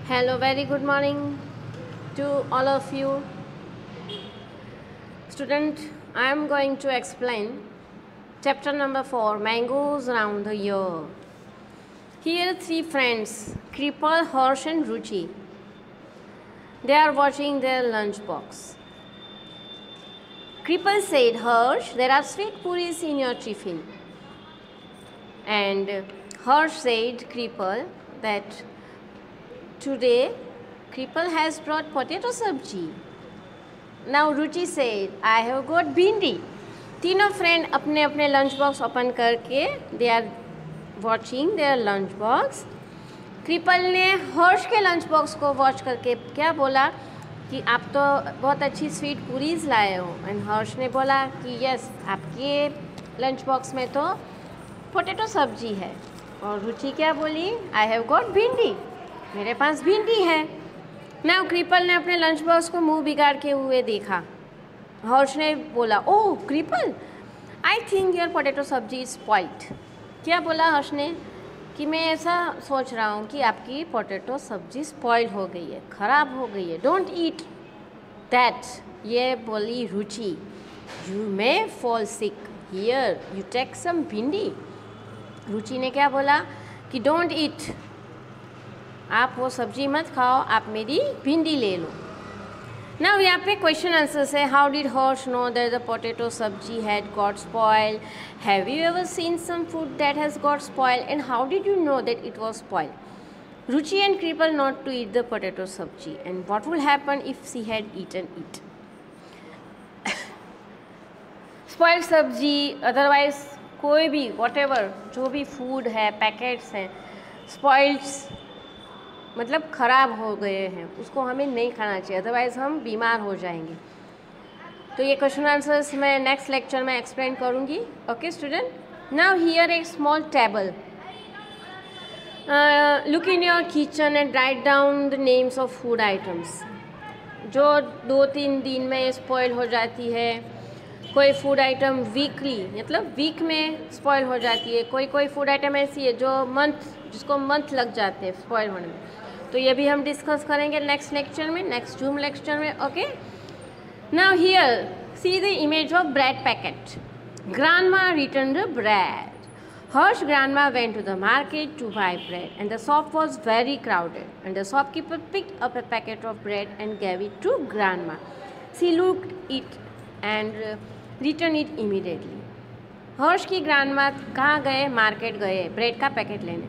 Hello, very good morning to all of you. Student, I am going to explain chapter number 4, Mangoes Round the Year. Here three friends, Kripal, Harsh and Ruchi. They are watching their lunchbox. Kripal said, Harsh, there are sweet puris in your tiffin. And Harsh said, Kripal, that today Kripal has brought potato sabji. Now Ruchi said, I have got bhindi. तीनों friend अपने अपने lunch box open करके they are watching their lunch box. Kripal ने हर्ष के lunch box को watch करके क्या बोला कि आप तो बहुत अच्छी स्वीट पूरीज लाए हो. एंड हर्ष ने बोला कि यस, आपके लंच बॉक्स में तो पोटैटो सब्जी है. और रुचि क्या बोली, आई हैव गॉट भिंडी, मेरे पास भिंडी है. ना कृपल ने अपने लंच बॉक्स को मुंह बिगाड़ के हुए देखा. हर्ष ने बोला, oh Kripal, I think your potato sabzi is spoiled. क्या बोला हर्ष ने कि मैं ऐसा सोच रहा हूँ कि आपकी पोटैटो सब्जी स्पॉइल्ड हो गई है, ख़राब हो गई है. डोंट ईट दैट, ये बोली Ruchi. You may fall sick, here you take some bhindi. Ruchi ने क्या बोला कि डोंट ईट, आप वो सब्जी मत खाओ, आप मेरी भिंडी ले लो. नाउ यहाँ पे क्वेश्चन आंसर्स है. How did Harsh know that the potato sabzi had got spoiled? Have you ever seen some food that has got spoiled? And how did you know that it was spoiled? Ruchi and Kripal not to eat the potato sabzi, and what will happen if she had eaten it? Spoiled sabzi, otherwise कोई भी whatever जो भी food है, packets हैं, स्पॉइल्ड्स मतलब ख़राब हो गए हैं, उसको हमें नहीं खाना चाहिए, अदरवाइज़ हम बीमार हो जाएंगे. तो ये क्वेश्चन आंसर्स मैं नेक्स्ट लेक्चर में एक्सप्लेन करूँगी. ओके स्टूडेंट, नाउ हियर एक small table. Look in your kitchen and write down the names of food items जो 2-3 दिन में स्पॉइल हो जाती है. कोई फूड आइटम वीकली मतलब वीक में स्पॉइल हो जाती है. कोई फूड आइटम ऐसी है जो जिसको मंथ लग जाते हैं स्पॉइल होने में. तो ये भी हम डिस्कस करेंगे नेक्स्ट लेक्चर में, नेक्स्ट जूम लेक्चर में. Okay, now here see the image of bread packet. Grandma return the bread. Harsh grandma went to the market to buy bread and the shop was very crowded, and the shopkeeper picked up a packet of bread and gave it to grandma. She looked it and returned it immediately. हर्ष की grandma कहाँ गए? Market गए bread का packet लेने.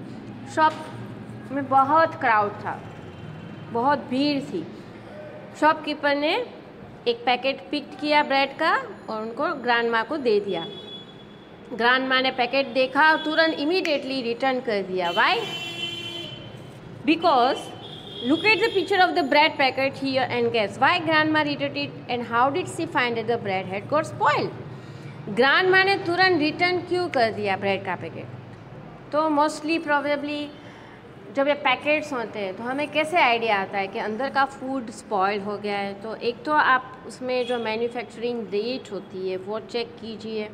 Shop में बहुत crowd था, बहुत भीड़ थी. शॉपकीपर ने एक पैकेट पिक किया ब्रेड का और उनको ग्रैंडमा को दे दिया. ग्रैंडमा ने पैकेट देखा और तुरंत इमीडिएटली रिटर्न कर दिया. Why? Because look at the picture of the bread packet here and guess why grandma returned it and how did she find that the bread had got spoiled? Grandma ने तुरंत return क्यों कर दिया bread का packet? तो mostly probably जब ये packets होते हैं तो हमें कैसे आइडिया आता है कि अंदर का फूड स्पॉइल हो गया है? तो एक तो आप उसमें जो मैन्युफैक्चरिंग डेट होती है वो चेक कीजिए,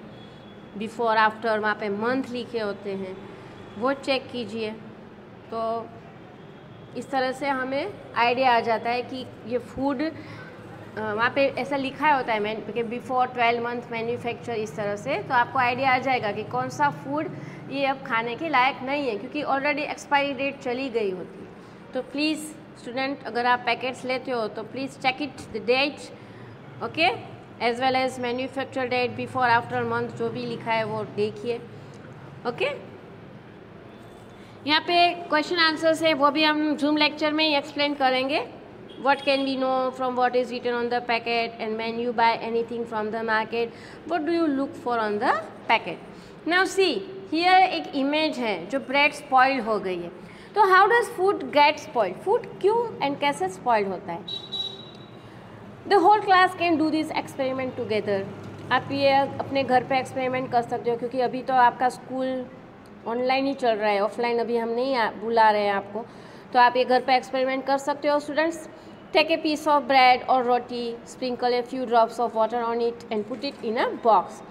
बिफोर आफ्टर वहाँ पे मंथ लिखे होते हैं वो चेक कीजिए. तो इस तरह से हमें आइडिया आ जाता है कि ये फूड वहाँ पे ऐसा लिखा होता है कि बिफोर 12 मंथ मैन्युफैक्चर, इस तरह से. तो आपको आइडिया आ जाएगा कि कौन सा फूड ये अब खाने के लायक नहीं है क्योंकि ऑलरेडी एक्सपायरी डेट चली गई होती है. तो प्लीज़ स्टूडेंट, अगर आप पैकेट्स लेते हो तो please check it the date, okay, as well as manufacture date, before after month जो भी लिखा है वो देखिए. ओके, यहाँ पे क्वेश्चन आंसर्स है वो भी हम जूम लेक्चर में ही एक्सप्लेन करेंगे. What can we know from what is written on the packet, and when you buy anything from the market, what do you look for on the packet? Now see, here एक image है जो bread spoiled हो गई है. तो how does food get spoiled? Food क्यों and कैसे spoiled होता है? The whole class can do this experiment together. आप ये अपने घर पे एक्सपेरिमेंट कर सकते हो क्योंकि अभी तो आपका स्कूल ऑनलाइन ही चल रहा है, ऑफलाइन अभी हम नहीं बुला रहे हैं आपको. तो आप ये घर पे एक्सपेरिमेंट कर सकते हो. Students, take a piece of bread और roti, sprinkle a few drops of water on it and put it in a box.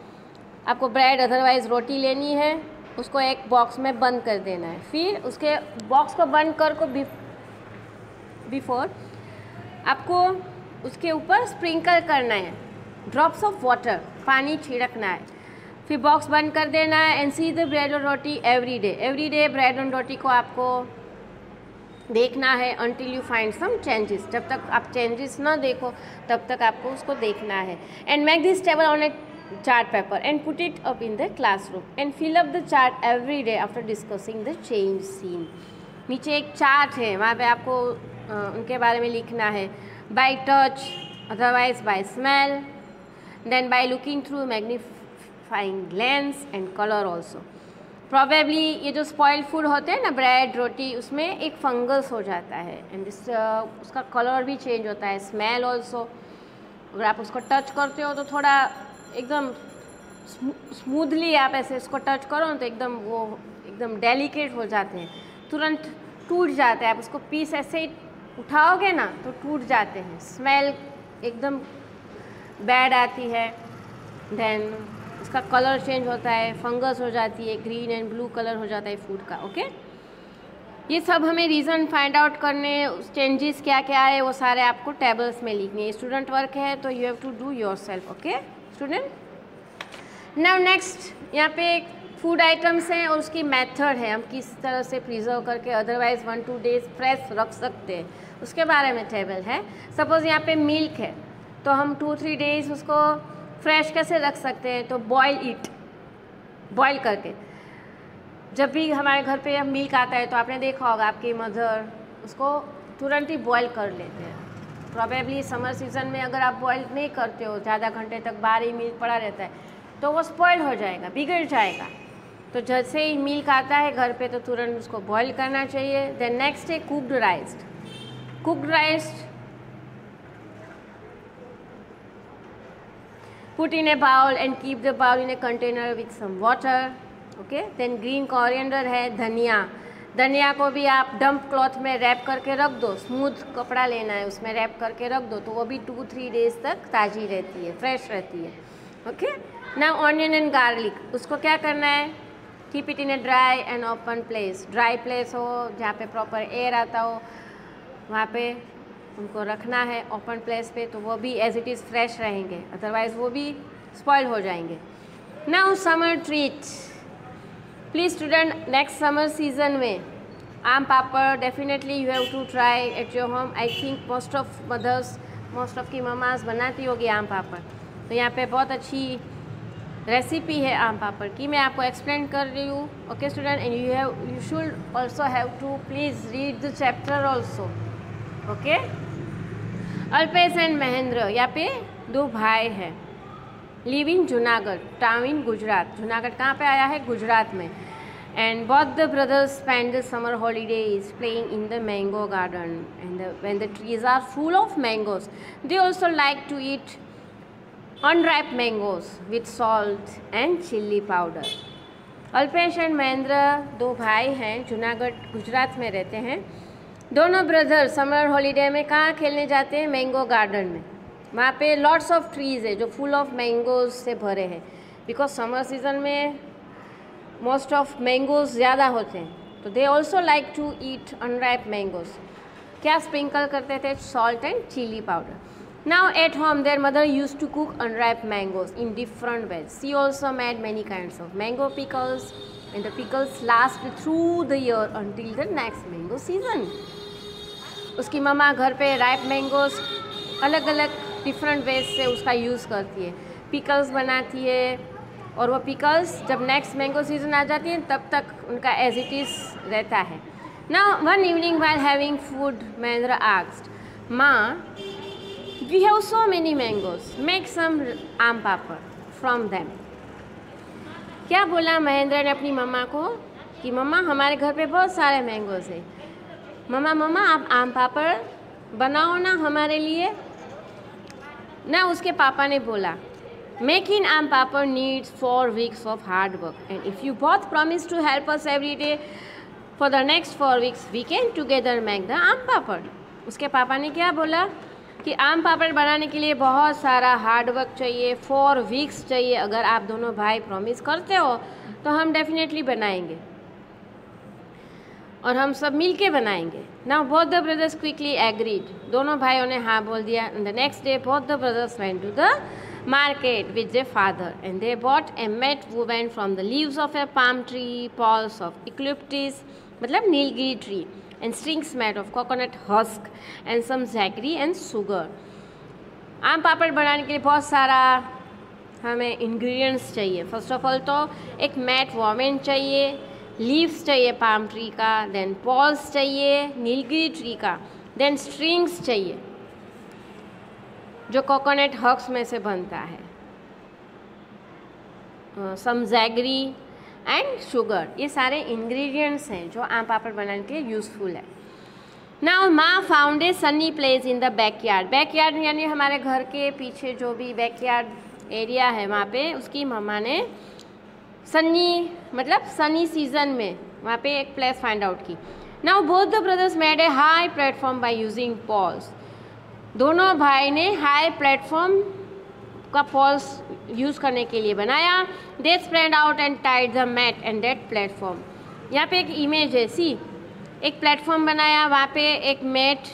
आपको ब्रेड अदरवाइज रोटी लेनी है, उसको एक बॉक्स में बंद कर देना है. फिर उसके बॉक्स को बंद कर को बिफोर आपको उसके ऊपर स्प्रिंकल करना है, ड्रॉप्स ऑफ वाटर, पानी छिड़कना है। फिर बॉक्स बंद कर देना है एंड सी द ब्रेड और रोटी एवरी डे ब्रेड एंड रोटी को आपको देखना है until you find some changes। जब तक आप चेंजेस ना देखो तब तक आपको उसको देखना है। And make this table on a chart paper and put it up in the classroom and fill up the chart every day after discussing the change seen. नीचे एक चार्ट है, वहाँ पे आपको उनके बारे में लिखना है, by touch, otherwise by smell, then by looking through magnifying lens and colour also. Probably ये जो स्पॉइल्ड फूड होते हैं ना, ब्रेड रोटी, उसमें एक फंगस हो जाता है एंड उसका कलर भी चेंज होता है, स्मेल ऑल्सो। अगर आप उसको टच करते हो तो थोड़ा एकदम स्मूथली आप ऐसे इसको टच करो तो एकदम डेलिकेट हो जाते हैं, तुरंत टूट जाते हैं। आप उसको पीस ऐसे उठाओगे ना तो टूट जाते हैं, स्मेल एकदम बैड आती है, देन उसका कलर चेंज होता है, फंगस हो जाती है, ग्रीन एंड ब्लू कलर हो जाता है फूड का। ओके, ये सब हमें रीज़न फाइंड आउट करने, चेंजेस क्या क्या है वो सारे आपको टेबल्स में लिखने हैं। स्टूडेंट वर्क है तो you have to do yourself. Okay student. Now next यहाँ पे फूड आइटम्स हैं और उसकी मेथड है, हम किस तरह से प्रिजर्व करके अदरवाइज 1-2 डेज फ्रेश रख सकते हैं, उसके बारे में टेबल है। सपोज़ यहाँ पे मिल्क है तो हम 2-3 डेज उसको फ्रेश कैसे रख सकते हैं, तो बॉयल करके। जब भी हमारे घर पे मिल्क आता है तो आपने देखा होगा आपकी मदर उसको तुरंत ही बॉयल कर लेते हैं। प्रॉबेबली समर सीज़न में अगर आप बॉयल नहीं करते हो, ज़्यादा घंटे तक बाहर ही मिल्क पड़ा रहता है तो वो स्पॉइल हो जाएगा, बिगड़ जाएगा। तो जैसे ही मिल्क आता है घर पे तो तुरंत उसको बॉईल करना चाहिए। देन नेक्स्ट है cooked rice, put in a bowl and keep the bowl in a container with some water. Okay, then green coriander है, धनिया को भी आप डंप क्लॉथ में रैप करके रख दो, स्मूथ कपड़ा लेना है उसमें रैप करके रख दो तो वो भी 2-3 डेज तक ताज़ी रहती है, फ्रेश रहती है। Okay, now onion and garlic, उसको क्या करना है, keep it in a dry and open place, dry place हो जहाँ पे प्रॉपर एयर आता हो वहाँ पे उनको रखना है, ओपन प्लेस पे, तो वो भी एज इट इज़ फ्रेश रहेंगे, अदरवाइज़ वो भी स्पॉइल हो जाएंगे। Now summer treat, please student next summer season में आम पापड़ definitely you have to try at your home. I think most of की ममाज बनाती होगी आम पापड़, तो यहाँ पे बहुत अच्छी रेसिपी है आम पापड़ की, मैं आपको एक्सप्लेन कर रही हूँ। Okay student, and you should also have to please read the chapter also. Okay, Alpesh and Mahendra, यहाँ पे 2 भाई हैं, live in Junagadh, town in Gujarat. Junagadh कहाँ पे आया है, गुजरात में। And both the brothers spend the summer holidays playing in the mango garden, and when the trees are full of mangoes they also like to eat unripe mangoes with salt and chili powder। Alpesh and Mahendra 2 भाई हैं, जूनागढ़ गुजरात में रहते हैं। दोनों brother summer holiday में कहाँ खेलने जाते हैं, मैंगो गार्डन में। वहाँ पे लॉट्स ऑफ ट्रीज़ है जो फुल ऑफ मैंगोज से भरे हैं, बिकॉज समर सीजन में मोस्ट ऑफ मैंगोज ज़्यादा होते हैं, तो they also like to eat unripe mangoes. क्या स्प्रिंकल करते थे, salt and chilli powder. Now at home their mother use to cook unripe mangoes in different ways. She also made many kinds of mango pickles and the pickles last through the year until the next mango season. उसकी mamma घर पे ripe mangoes अलग अलग different ways से उसका use करती है, pickles बनाती है, और वो पिकल्स जब नेक्स्ट मैंगो सीजन आ जाती है तब तक उनका एज इट इज़ रहता है। Now one evening while having food Mahendra asked, maa we have so many mangoes, make some aam papad from them. क्या बोला महेंद्र ने अपनी मम्मा को कि मम्मा हमारे घर पे बहुत सारे मैंगोज है, मम्मा आप आम पापड़ बनाओ ना हमारे लिए। ना उसके पापा ने बोला, मेकिंग आम पापड़ needs 4 weeks of hard work, and if you both promise to help us every day for the next 4 weeks, we can together make the आम पापड़। उसके पापा ने क्या बोला कि आम पापड़ बनाने के लिए बहुत सारा हार्ड वर्क चाहिए, 4 weeks चाहिए। अगर आप दोनों भाई प्रॉमिस करते हो तो हम डेफिनेटली बनाएंगे। और हम सब मिल के बनाएंगे। Now both the brothers quickly agreed, दोनों भाइयों ने हाँ बोल दिया। And the next day both the brothers went to the market with their father, and they bought a mat woven from the leaves of a palm tree, poles of eucalyptus मतलब Nilgiri tree, and strings made of coconut husk and some jaggery and sugar। आम पापड़ बनाने के लिए बहुत सारा हमें ingredients चाहिए। First of all तो एक मैट वोवेन चाहिए, लीव्स चाहिए पाम ट्री का, देन पॉल्स चाहिए नीलगिरी ट्री का, देन स्ट्रिंग्स चाहिए जो कोकोनट हक्स में से बनता है, सम जैगरी एंड शुगर। ये सारे इंग्रेडिएंट्स हैं जो आम पापड़ बनाने के लिए यूज़फुल है। नाउ माँ found a Sunny place in the backyard. Backyard यानी हमारे घर के पीछे जो भी बैकयार्ड एरिया है वहाँ पे उसकी मम्मा ने सनी मतलब सनी सीजन में वहाँ पे एक प्लेस फाइंड आउट की। Now both the brothers made a high platform by using poles. दोनों भाई ने हाई प्लेटफॉर्म का पॉल्स यूज़ करने के लिए बनाया। They spread out and tied the mat and that platform. यहाँ पे एक इमेज है, सी एक प्लेटफॉर्म बनाया, वहाँ पे एक मैट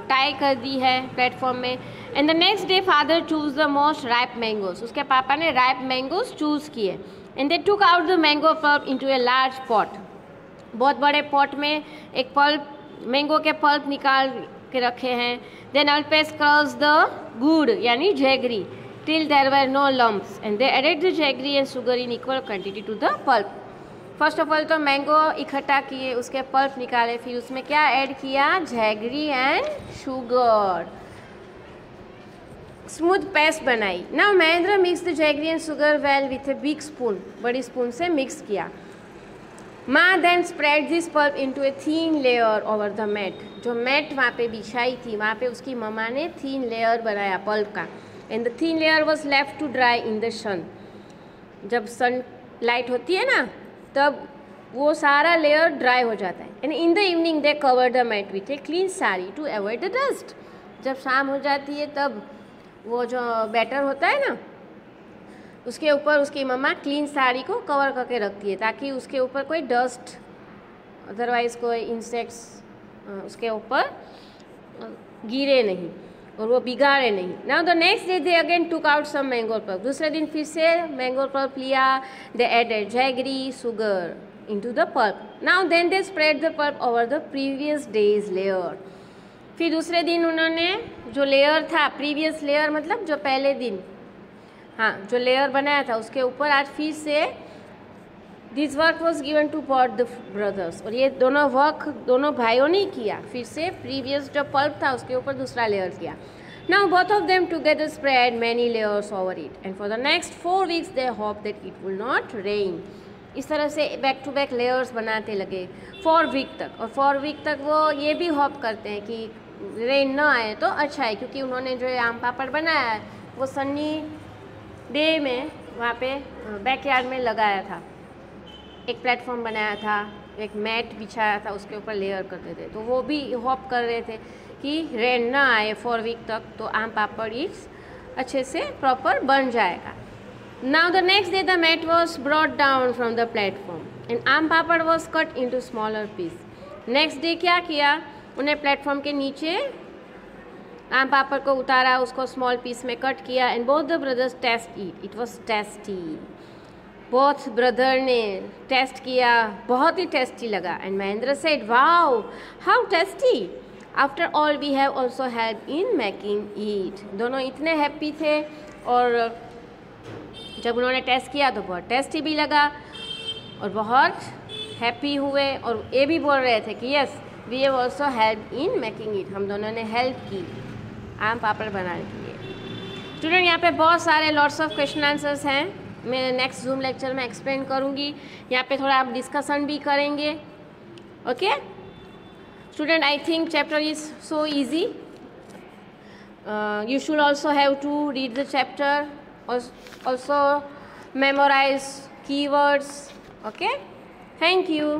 टाई कर दी है प्लेटफॉर्म में। And the next day father choose the most ripe mangoes. उसके पापा ने राइप मैंगोज चूज़ किए। And they took out the mango pulp into a large pot. बहुत बड़े पॉट में एक पल्प मैंगो के पल्प निकाल के रखे हैं। देन अल्पेस कर्ल्स द गुड़ यानी jaggery till there were no lumps and they added the jaggery and sugar in equal quantity to the pulp. First of all तो मैंगो इकट्ठा किए, उसके पल्प निकाले, फिर उसमें क्या ऐड किया, jaggery and sugar, smooth paste बनाई। Now Mahendra mix the jaggery and sugar well with a big spoon. बड़ी स्पून से मिक्स किया। Maa then spread this pulp into a thin layer over the mat. जो मैट वहाँ पे बिछाई थी वहाँ पे उसकी मम्मा ने थीन लेयर बनाया पल्प का। And the thin layer was left to dry in the sun. जब सन लाइट होती है ना तब वो सारा लेयर ड्राई हो जाता है। And in the evening they cover the mat with a clean sari to avoid the dust. जब शाम हो जाती है तब वो जो बैटर होता है ना उसके ऊपर उसकी मम्मा क्लीन साड़ी को कवर करके रखती है ताकि उसके ऊपर कोई डस्ट अदरवाइज़ कोई इंसेक्ट्स उसके ऊपर गिरे नहीं और वो बिगाड़े नहीं। Now the next day they again took out some mango pulp. दूसरे दिन फिर से मैंगो पल्प लिया। They added jaggery sugar into the pulp. Now then they spread the pulp over the previous day's layer. फिर दूसरे दिन उन्होंने जो लेयर था, प्रीवियस लेयर मतलब जो पहले दिन हाँ जो लेयर बनाया था उसके ऊपर आज फिर से this work was given to both the brothers. और ये दोनों वर्क दोनों भाइयों ने किया। फिर से प्रीवियस जो पल्प था उसके ऊपर दूसरा लेयर किया। Now both of them together spread many layers over it and for the next 4 weeks they hope that it will not rain. इस तरह से बैक टू बैक लेयर्स बनाते लगे 4 वीक तक। और 4 वीक तक वो ये भी होप करते हैं कि रेन ना आए तो अच्छा है, क्योंकि उन्होंने जो आम पापड़ बनाया है वो सन्नी डे में वहाँ पे बैकयार्ड में लगाया था। एक प्लेटफॉर्म बनाया था, एक मैट बिछाया था, उसके ऊपर लेयर करते थे। तो वो भी होप कर रहे थे कि रेन ना आए 4 वीक तक तो आम पापड़ इस अच्छे से प्रॉपर बन जाएगा। Now the next day the mat was brought down from the platform and aam papad was cut into smaller piece. Next day क्या किया, उन्हें प्लेटफॉर्म के नीचे आम पापड़ को उतारा, उसको स्मॉल पीस में कट किया and both the brothers taste it. It was tasty. Both brother ने टेस्ट किया, बहुत ही टेस्टी लगा। And Mahendra said wow how tasty, after all we have also help in making it. दोनों इतने हैप्पी थे और जब उन्होंने टेस्ट किया तो बहुत टेस्टी भी लगा और बहुत हैप्पी हुए और ये भी बोल रहे थे कि yes we have also help in making it. हम दोनों ने हेल्प की आम पापड़ बनाने के लिए। स्टूडेंट यहाँ पे बहुत सारे लॉट्स ऑफ क्वेश्चन आंसर्स हैं, मैं नेक्स्ट जूम लेक्चर में एक्सप्लेन करूँगी। यहाँ पे थोड़ा आप डिस्कशन भी करेंगे। Okay student, I think chapter is so easy. You should also have to read the chapter, also memorize keywords. Okay, thank you.